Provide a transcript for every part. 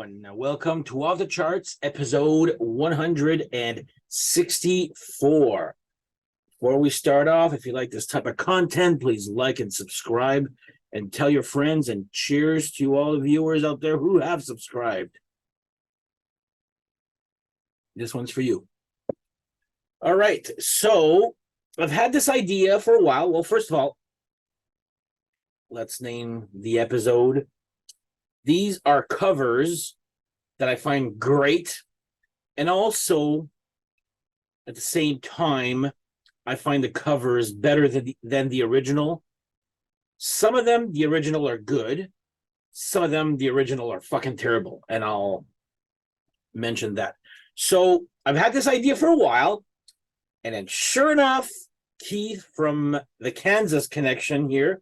everyone. Welcome to Off the Charts, episode 164. Before we start off, if you like this type of content, please like and subscribe and tell your friends, and cheers to all the viewers out there who have subscribed. This one's for you. All right, so I've had this idea for a while. Well, first of all, let's name the episode. These are covers that I find great, and also at the same time, I find the covers better than the original. Some of them, the original, are good. Some of them, the original, are fucking terrible, and I'll mention that. So I've had this idea for a while, and then sure enough, Keith from the Kansas connection here,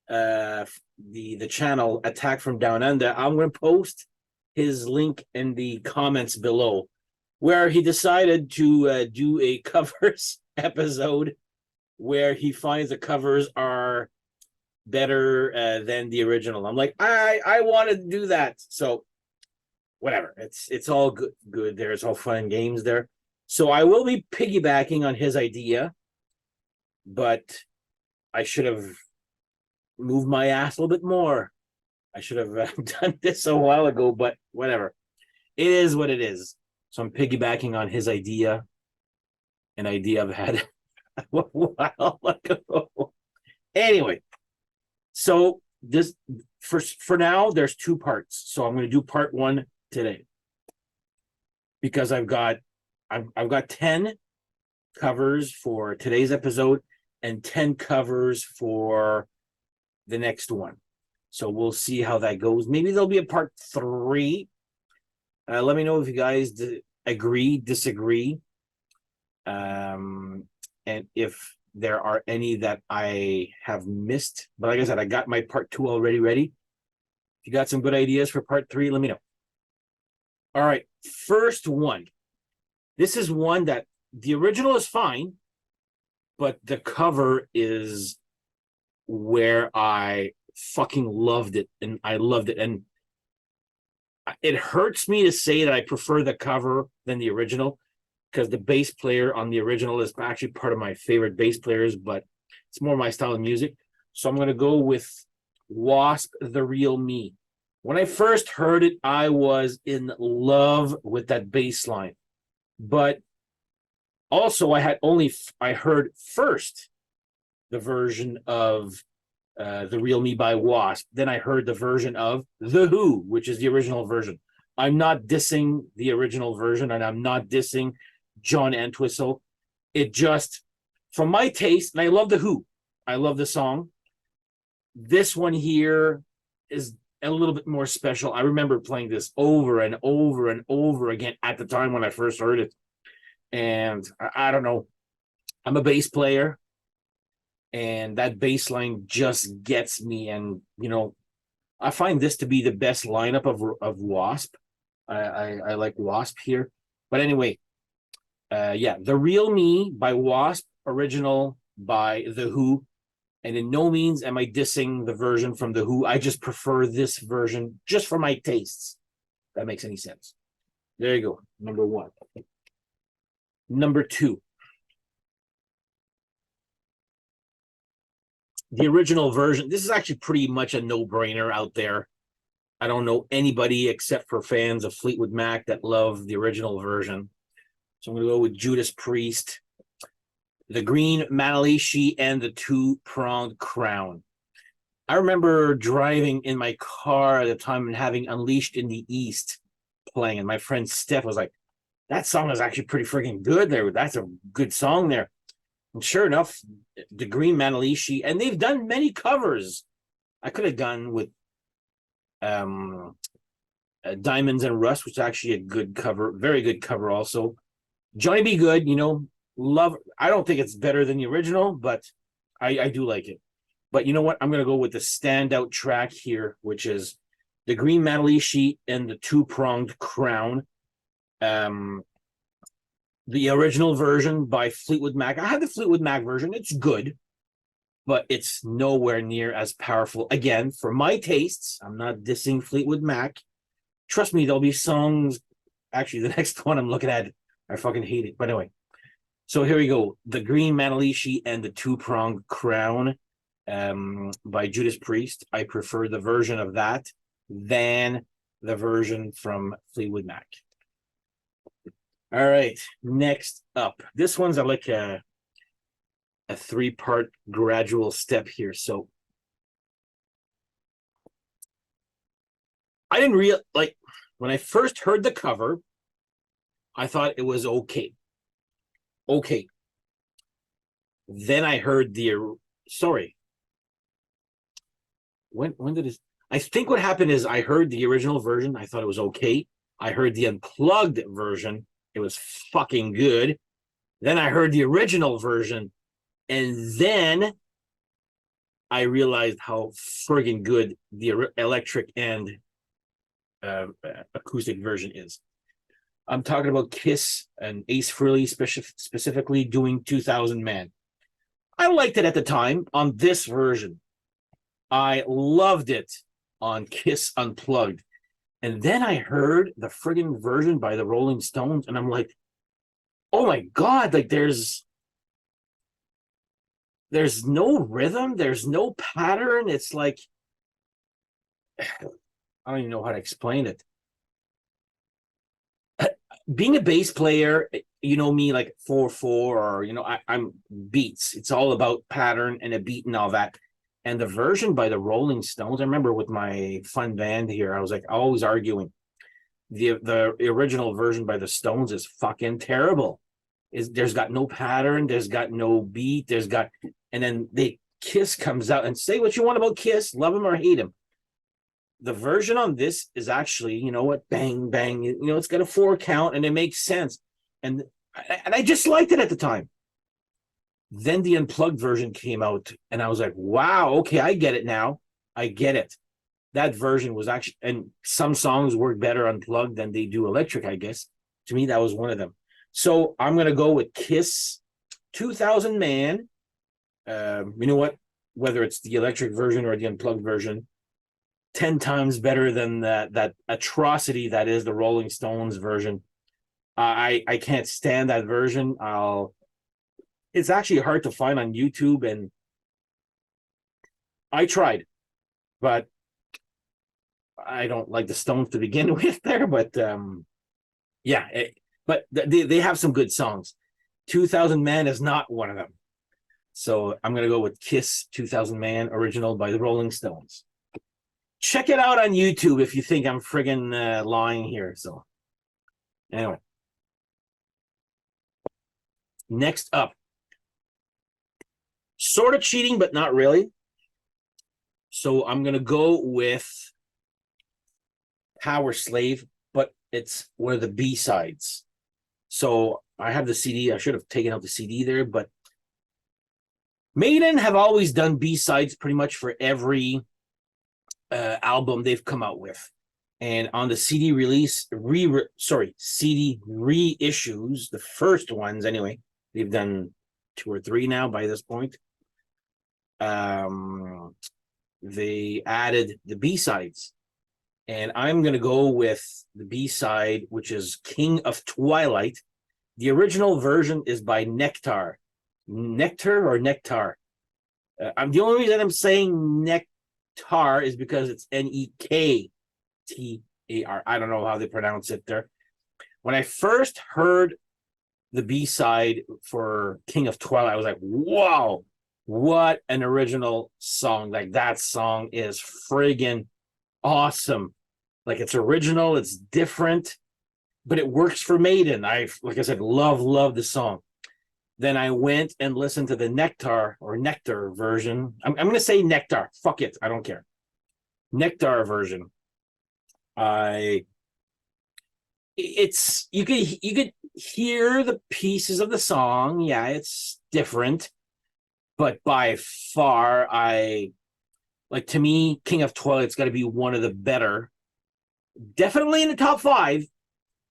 the channel Attack from Down Under, I'm going to post his link in the comments below, where he decided to do a covers episode where he finds the covers are better than the original. I'm like, I wanted to do that, so whatever. It's all good there. It's all fun and games there. So I will be piggybacking on his idea, but I should have moved my ass a little bit more. I should have done this a while ago, but whatever. It is what it is. So I'm piggybacking on his idea, an idea I've had a while ago. Anyway, so this for now, there's two parts. So I'm going to do part one today because I've got 10 covers for today's episode and 10 covers for the next one. So we'll see how that goes. Maybe there'll be a part 3. Let me know if you guys agree, disagree, and if there are any that I have missed. But like I said, I got my part 2 already ready. If you got some good ideas for part 3, let me know. All right, first one. This is one that the original is fine, but the cover is where I fucking loved it, and I loved it, and it hurts me to say that I prefer the cover than the original, because the bass player on the original is actually part of my favorite bass players, but it's more my style of music. So I'm going to go with Wasp, The Real Me. When I first heard it, I was in love with that bass line, but also I heard first the version of The Real Me by Wasp. Then I heard the version of The Who, which is the original version. I'm not dissing the original version, and I'm not dissing John Entwistle. It just, from my taste, and I love The Who. I love the song. This one here is a little bit more special. I remember playing this over and over and over again at the time when I first heard it. And I don't know. I'm a bass player, and that bass line just gets me. And, you know, I find this to be the best lineup of Wasp. I like Wasp here. But anyway, yeah, The Real Me by Wasp, original by The Who. And in no means am I dissing the version from The Who. I just prefer this version just for my tastes. If that makes any sense. There you go. Number 1. Number 2. The original version. This is actually pretty much a no-brainer out there. I don't know anybody except for fans of Fleetwood Mac that love the original version. So I'm going to go with Judas Priest, The Green Manalishi, and the Two-Pronged Crown. I remember driving in my car at the time and having Unleashed in the East playing, and my friend Steph was like, that song is actually pretty freaking good there. That's a good song there. And sure enough, The Green Manalishi, and they've done many covers. I could have gone with Diamonds and Rust, which is actually a good cover, very good cover also. Johnny B. Good, you know, love. I don't think it's better than the original, but I do like it. But you know what? I'm going to go with the standout track here, which is The Green Manalishi and the Two-Pronged Crown. The original version by Fleetwood Mac. I had the Fleetwood Mac version. It's good, but it's nowhere near as powerful. Again, for my tastes, I'm not dissing Fleetwood Mac. trust me, there'll be songs. Actually, the next one I'm looking at, I fucking hate it. But anyway, so here we go. The Green Manalishi and the Two-Pronged Crown by Judas Priest. I prefer the version of that than the version from Fleetwood Mac. All right, next up. This one's like a three-part gradual step here. So I didn't like when I first heard the cover, I thought it was okay. Okay. Then I heard sorry. When did this? I think what happened is I heard the original version. I thought it was okay. I heard the unplugged version. It was fucking good. Then I heard the original version. And then I realized how friggin' good the electric and acoustic version is. I'm talking about Kiss and Ace Frehley specifically doing 2000 Man. I liked it at the time on this version. I loved it on Kiss Unplugged. And then I heard the friggin' version by the Rolling Stones, and I'm like, oh my God, like there's no rhythm, there's no pattern. It's like, I don't even know how to explain it. Being a bass player, you know me, like 4/4, or I'm beats. It's all about pattern and a beat and all that. And the version by the Rolling Stones, I remember with my fun band here, I was like always arguing. The original version by the Stones is fucking terrible. There's got no pattern, there's got no beat, and then Kiss comes out, and say what you want about Kiss, love him or hate him. The version on this is actually, bang, bang, it's got a 4 count and it makes sense. And I just liked it at the time. Then the unplugged version came out and I was like, wow, okay, I get it now. I get it. That version was actually, and some songs work better unplugged than they do electric, I guess. To me, that was one of them. So I'm going to go with Kiss 2000 Man. You know what? Whether it's the electric version or the unplugged version, 10 times better than that atrocity that is the Rolling Stones version. I can't stand that version. It's actually hard to find on YouTube, and I tried, but I don't like the Stones to begin with there. But yeah, but they have some good songs. 2000 Man is not one of them. So I'm going to go with Kiss 2000 Man, original by the Rolling Stones. Check it out on YouTube if you think I'm friggin' lying here. So anyway, next up, sort of cheating, but not really. So I'm going to go with Power Slave, but it's one of the B-sides. So I have the CD. I should have taken out the CD there, but Maiden have always done B-sides pretty much for every album they've come out with. And on the CD release, CD reissues, the first ones anyway, they've done 2 or 3 now by this point. They added the B-sides. And I'm going to go with the B-side, which is King of Twilight. The original version is by Nectar. Nectar or Nectar? The only reason I'm saying Nectar is because it's Nektar. I don't know how they pronounce it there. When I first heard the B-side for King of Twilight, I was like, wow, what an original song. Like, that song is friggin' awesome. Like, it's original, it's different, but it works for Maiden. Like I said, love the song. Then I went and listened to the Nectar version. I'm going to say Nectar. Fuck it. I don't care. Nectar version. You could hear the pieces of the song. Yeah, it's different. But by far, to me, King of Twilight's got to be one of the better. Definitely in the top 5.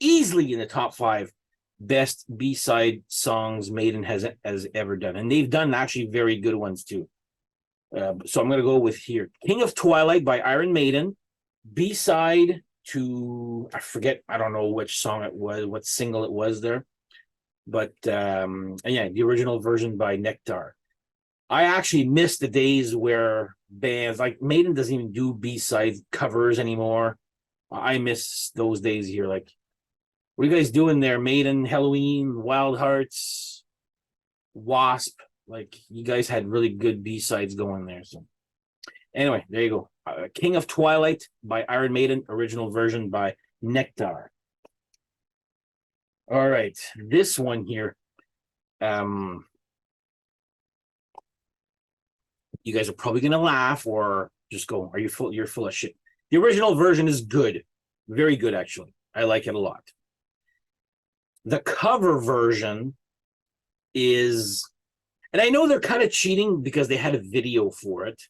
Easily in the top 5 best B-side songs Maiden has ever done. And they've done actually very good ones too. So I'm going to go with here. King of Twilight by Iron Maiden. B-side to, I forget, I don't know which song it was, what single it was there, but yeah, the original version by Nectar. I actually miss the days where bands like Maiden doesn't even do B-side covers anymore. I miss those days here. Like, what are you guys doing there? Maiden, Halloween, Wild Hearts, Wasp. Like, you guys had really good B-sides going there. So anyway, there you go. King of Twilight by Iron Maiden, original version by Nectar. All right, this one here. You guys are probably gonna laugh or just go, "Are you full? You're full of shit." The original version is good, very good actually. I like it a lot. The cover version is, and I know they're kind of cheating because they had a video for it,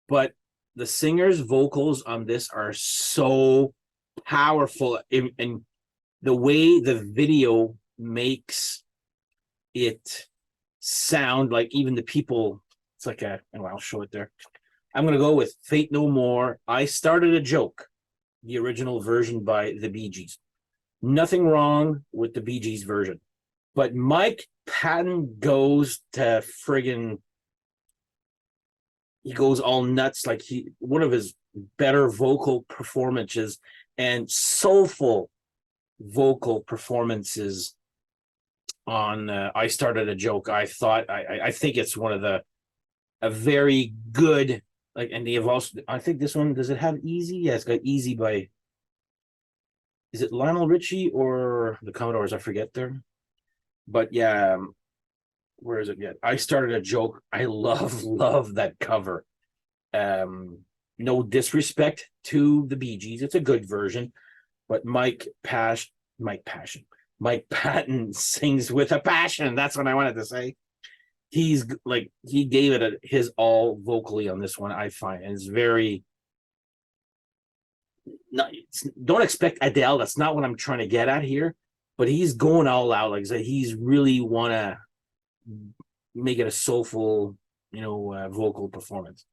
but the singer's vocals on this are so powerful, and the way the video makes it sound like even the people, it's like a, and I'll show it there. I'm going to go with Fate No More. I Started a Joke, the original version by the Bee Gees. Nothing wrong with the Bee Gees version, but Mike Patton goes to friggin', he goes all nuts. Like, one of his better vocal performances and soulful vocal performances on I Started a Joke. I think it's one of a very good, like, and they have also, I think this one, does it have Easy? Yeah, it's got Easy by, is it Lionel Richie or the Commodores? I forget there. But yeah, where is it yet? I Started a Joke. I love that cover. No disrespect to the Bee Gees. It's a good version, but Mike Patton sings with a passion. That's what I wanted to say. He's like, he gave it his all vocally on this one. I find, and it's very, not, don't expect Adele. That's not what I'm trying to get at here. But he's going all out. Like I said, he's really want to make it a soulful, vocal performance.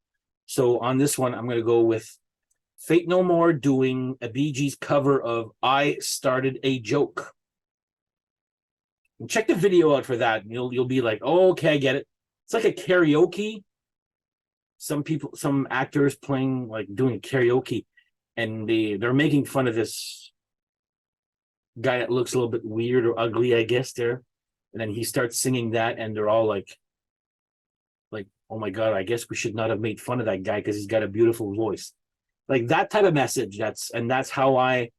So on this one, I'm going to go with Fate No More doing a Bee Gees cover of I Started a Joke. And check the video out for that. And you'll be like, oh, okay, I get it. It's like a karaoke. Some actors playing, like, doing karaoke, and they're making fun of this guy that looks a little bit weird or ugly, I guess, there. And then he starts singing that, and they're all like, oh my God, I guess we should not have made fun of that guy because he's got a beautiful voice. Like, that type of message. That's how I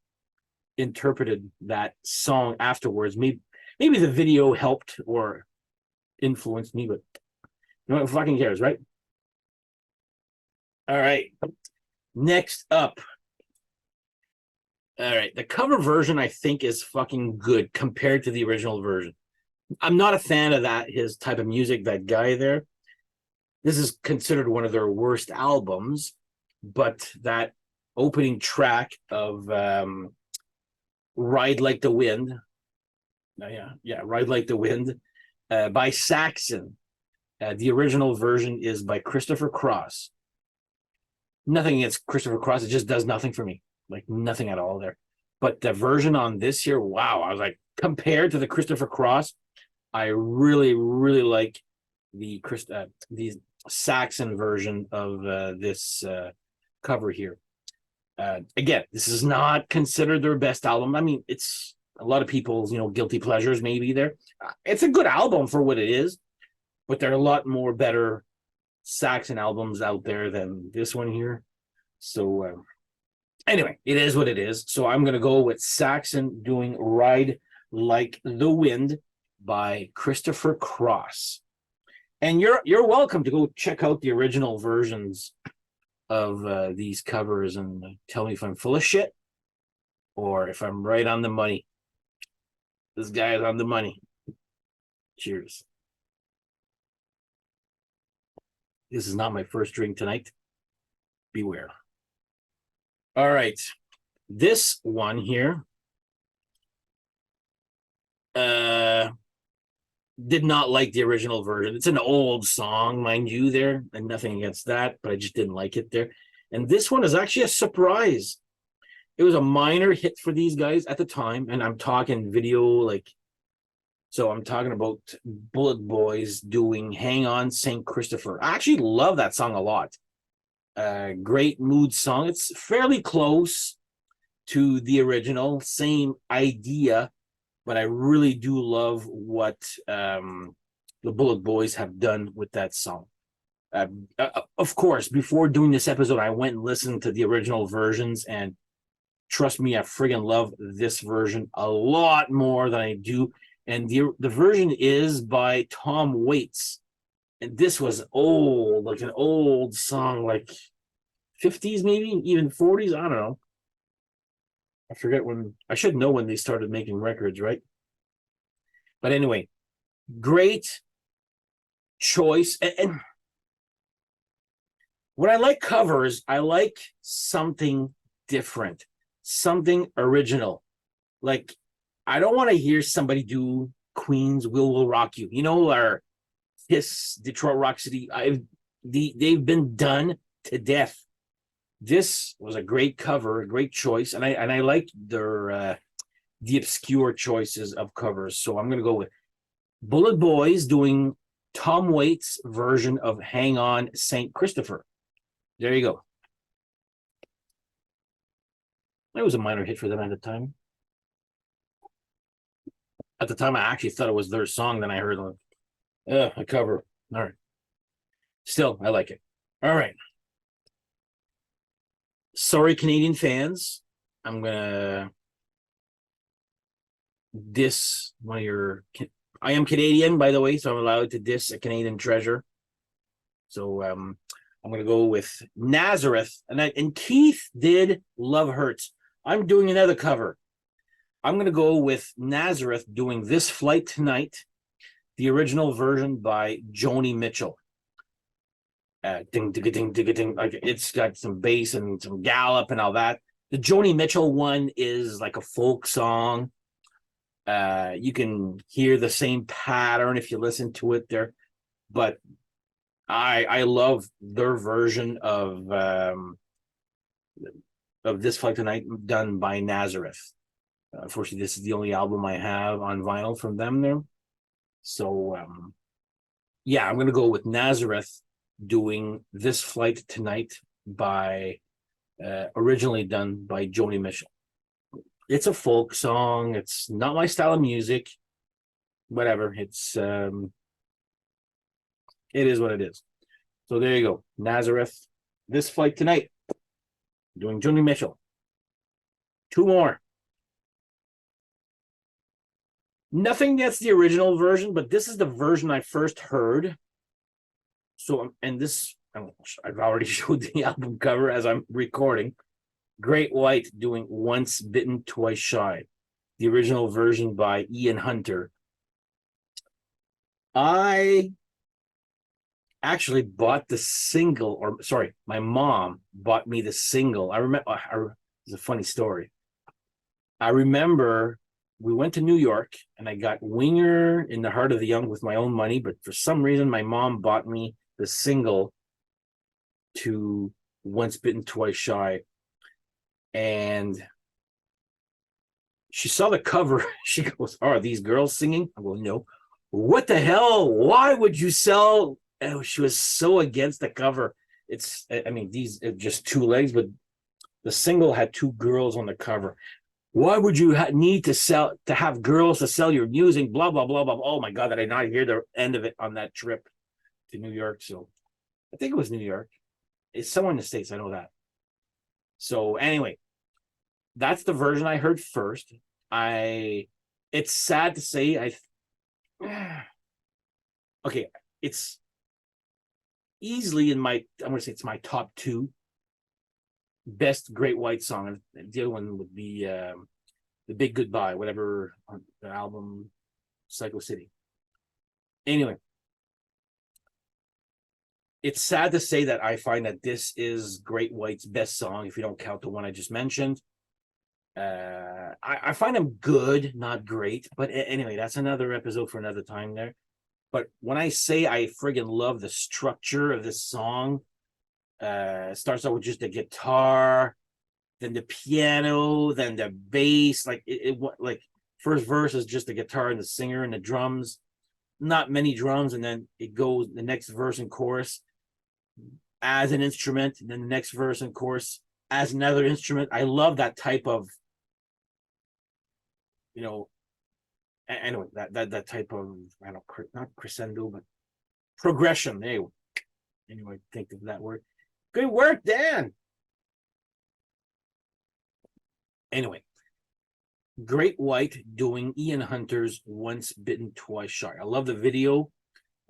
interpreted that song afterwards. Maybe the video helped or influenced me, but no one fucking cares, right? All right. Next up. All right. The cover version, I think, is fucking good compared to the original version. I'm not a fan of his type of music, that guy there. This is considered one of their worst albums, but that opening track of Ride Like the Wind. Ride Like the Wind by Saxon. The original version is by Christopher Cross. Nothing against Christopher Cross. It just does nothing for me. Like, nothing at all there. But the version on this here, wow. I was like, compared to the Christopher Cross, I really, really like the Saxon version of this cover here. Again, this is not considered their best album. I mean, it's a lot of people's, guilty pleasures maybe there. It's a good album for what it is, but there are a lot more better Saxon albums out there than this one here. So anyway, it is what it is. So I'm going to go with Saxon doing Ride Like the Wind by Christopher Cross. And you're welcome to go check out the original versions of these covers and tell me if I'm full of shit or if I'm right on the money. This guy is on the money. Cheers. This is not my first drink tonight. Beware. All right. This one here did not like the original version. It's an old song, mind you, there, and nothing against that, but I just didn't like it there. And this one is actually a surprise. It was a minor hit for these guys at the time, and I'm talking video like. So I'm talking about Bullet Boys doing "Hang On, Saint Christopher." I actually love that song a lot. Great mood song. It's fairly close to the original, same idea, but I really do love what the Bullet Boys have done with that song. Of course, before doing this episode, I went and listened to the original versions, and trust me, I friggin' love this version a lot more than I do. And the version is by Tom Waits, and this was old, like an old song, like 50s, maybe even 40s. I don't know. I forget when. I should know when they started making records, right? But anyway, great choice. And when I like covers, I like something different, something original. Like, I don't want to hear somebody do Queen's Will Rock You, or Kiss, Detroit Rock City. They've been done to death. This was a great cover, a great choice, and I like their the obscure choices of covers. So I'm gonna go with Bullet Boys doing Tom Waits' version of "Hang On, Saint Christopher." There you go. It was a minor hit for them at the time. At the time, I actually thought it was their song. Then I heard a cover. All right. Still, I like it. All right. Sorry, Canadian fans. I'm gonna diss one of your. I am Canadian, by the way, so I'm allowed to diss a Canadian treasure. So I'm gonna go with Nazareth, and Keith did Love Hurts. I'm doing another cover. I'm gonna go with Nazareth doing This Flight Tonight, the original version by Joni Mitchell. Ding, ding, ding, ding, ding. Like, it's got some bass and some gallop and all that. The Joni Mitchell one is like a folk song. You can hear the same pattern if you listen to it there, but I love their version of This Flight Tonight done by Nazareth. Unfortunately, this is the only album I have on vinyl from them there. So yeah, I'm gonna go with Nazareth doing This Flight Tonight by originally done by Joni Mitchell. It's a folk song. It's not my style of music. Whatever. It is what it is. So there you go. Nazareth, This Flight Tonight, doing Joni Mitchell. Two more. Nothing that's the original version, but this is the version I first heard. So, and this, I've already showed the album cover as I'm recording. Great White doing Once Bitten, Twice Shy, the original version by Ian Hunter. I actually bought the single, or sorry, my mom bought me the single. I remember, it's a funny story. I remember we went to New York and I got Winger in the Heart of the Young with my own money, but for some reason, my mom bought me the single to Once Bitten, Twice Shy. And she saw the cover. She goes, "Oh, are these girls singing?" I go, "No." "What the hell? Why would you sell?" Oh, she was so against the cover. I mean, these are just two legs, but the single had two girls on the cover. Why would you need to have girls to sell your music? Blah, blah, blah, blah. Oh my God, did I not hear the end of it on that trip to New York? So I think it was New York. It's somewhere in the States. I know that. So anyway, that's the version I heard first. It's sad to say, okay, it's easily I'm gonna say it's my top two best Great White song. The other one would be The Big Goodbye, whatever, the album, Psycho City. Anyway, it's sad to say that I find that this is Great White's best song, if you don't count the one I just mentioned. I find them good, not great, but anyway, that's another episode for another time there. But when I say I friggin' love the structure of this song, it starts out with just a guitar, then the piano, then the bass. Like like first verse is just the guitar and the singer and the drums, not many drums, and then it goes the next verse and chorus as an instrument, and then the next verse and chorus as another instrument. I love that type of, you know, anyway, that type of, I don't, not crescendo, but progression. Anyway, think of that word. Good work, Dan. Anyway, Great White doing Ian Hunter's Once Bitten, Twice Shy. I love the video.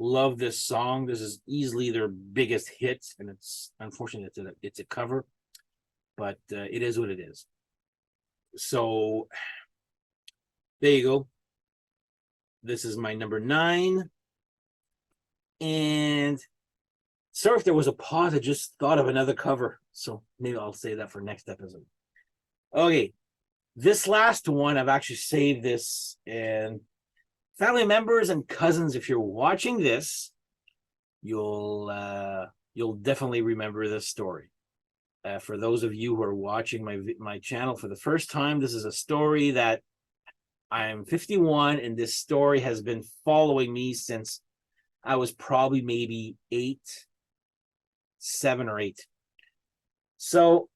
Love this song. This is easily their biggest hit, and it's unfortunate it's a cover, but it is what it is. So there you go. This is my number 9. And sorry if there was a pause. I just thought of another cover, so maybe I'll say that for next episode. Okay, this last one, I've actually saved this, and family members and cousins, if you're watching this, you'll definitely remember this story. For those of you who are watching my channel for the first time, this is a story that I'm 51, and this story has been following me since I was probably maybe 7 or 8. So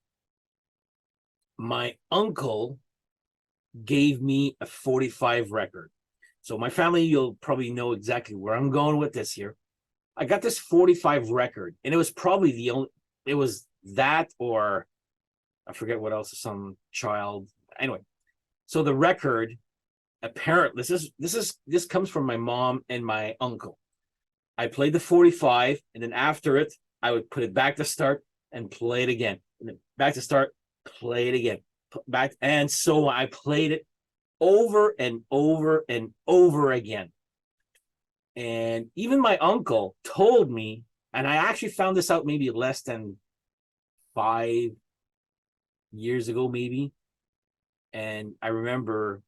my uncle gave me a 45 record. So my family, you'll probably know exactly where I'm going with this here. I got this 45 record, and it was probably it was that, or I forget what else, some child. Anyway, so the record, apparently, this comes from my mom and my uncle. I played the 45, and then after it, I would put it back to start and play it again. And then back to start, play it again. Back, and so I played it over and over and over again. And even my uncle told me, and I actually found this out maybe less than 5 years ago, maybe. And I remember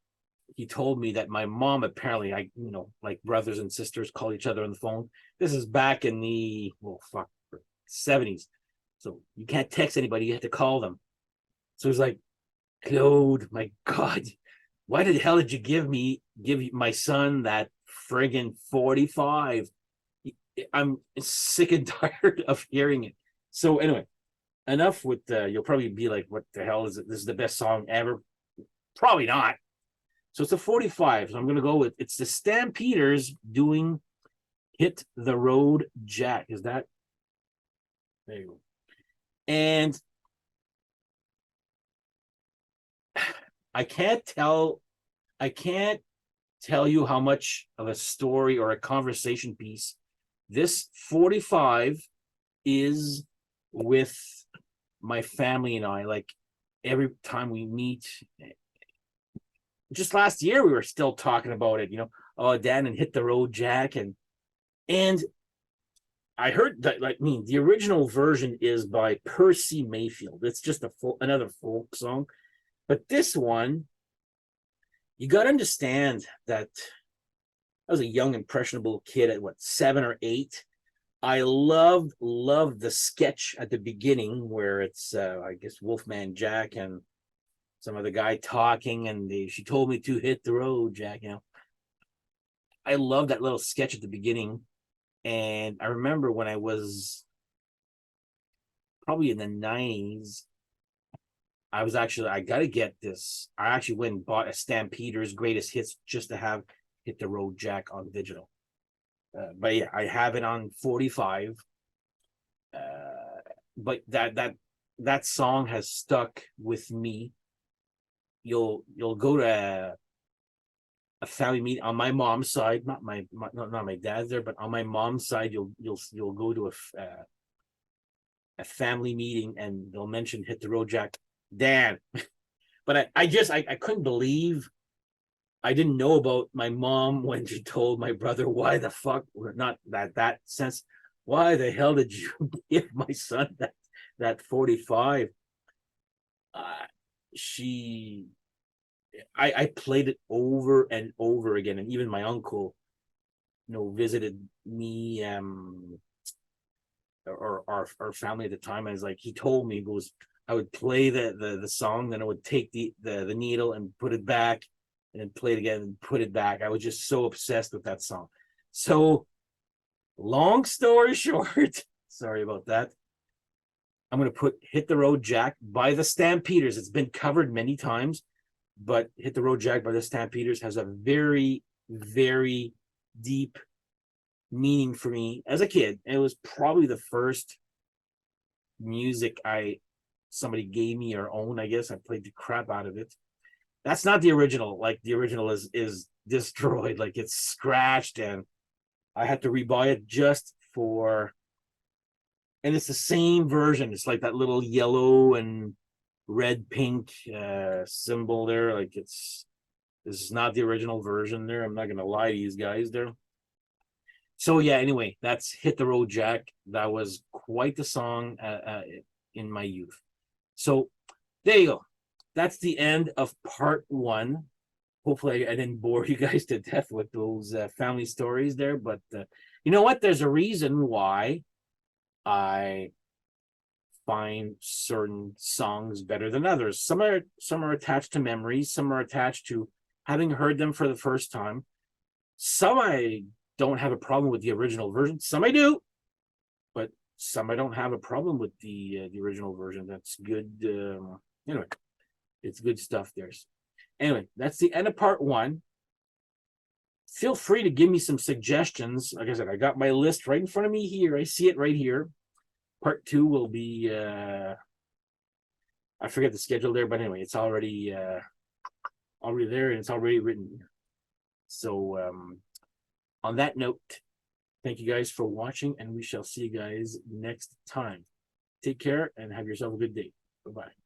he told me that my mom, apparently, like brothers and sisters call each other on the phone. This is back in the 70s. So you can't text anybody, you have to call them. So he's like, Claude, my God, why the hell did you give my son that friggin' 45? I'm sick and tired of hearing it. So anyway, enough with you'll probably be like, what the hell is it? This is the best song ever. Probably not. So it's a 45. So I'm going to go with, it's the Stampeders doing Hit the Road Jack. Is that? There you go. And I can't tell you how much of a story or a conversation piece this 45 is with my family and I. Like every time we meet, just last year we were still talking about it, oh, Dan and Hit the Road Jack, and I heard that, the original version is by Percy Mayfield. It's just another folk song, but this one, you got to understand that I was a young impressionable kid at 7 or 8. I loved the sketch at the beginning where it's I guess Wolfman Jack and some other guy talking, and she told me to hit the road, Jack. I love that little sketch at the beginning. And I remember when I was probably in the 90s, I got to get this. I actually went and bought a Stampeders Greatest Hits just to have Hit the Road Jack on digital. But yeah, I have it on 45. But that song has stuck with me. You'll go to a family meeting on my mom's side, not my dad's there, but on my mom's side, you'll go to a family meeting and they'll mention Hit the Road Jack, Dan. But I couldn't believe I didn't know about my mom when she told my brother, why the fuck, not that sense, why the hell did you give my son that 45? I played it over and over again, and even my uncle, visited me, or our family at the time. I was like, he told me, he goes, I would play the song, then I would take the needle and put it back, and then play it again and put it back. I was just so obsessed with that song. So, long story short, sorry about that. I'm going to put Hit the Road Jack by the Stampeders. It's been covered many times, but Hit the Road Jack by the Stampeders has a very, very deep meaning for me as a kid. It was probably the first music somebody gave me or owned. I guess I played the crap out of it. That's not the original. Like the original is destroyed, like it's scratched, and I had to rebuy it just for. And it's the same version. It's like that little yellow and red pink symbol there. Like this is not the original version there. I'm not gonna lie to you guys there. So yeah, anyway, that's Hit the Road Jack. That was quite the song in my youth. So there you go. That's the end of part one. Hopefully I didn't bore you guys to death with those family stories there, but you know what? There's a reason why I find certain songs better than others. Some are attached to memories, some are attached to having heard them for the first time. Some I don't have a problem with the original version. Some I do, but some I don't have a problem with the original version. That's good. Anyway, it's good stuff there. Anyway, that's the end of part one. Feel free to give me some suggestions. Like I said, I got my list right in front of me here. I see it right here. Part two will be, I forget the schedule there, but anyway, it's already there and it's already written. So on that note, thank you guys for watching, and we shall see you guys next time. Take care and have yourself a good day. Bye-bye.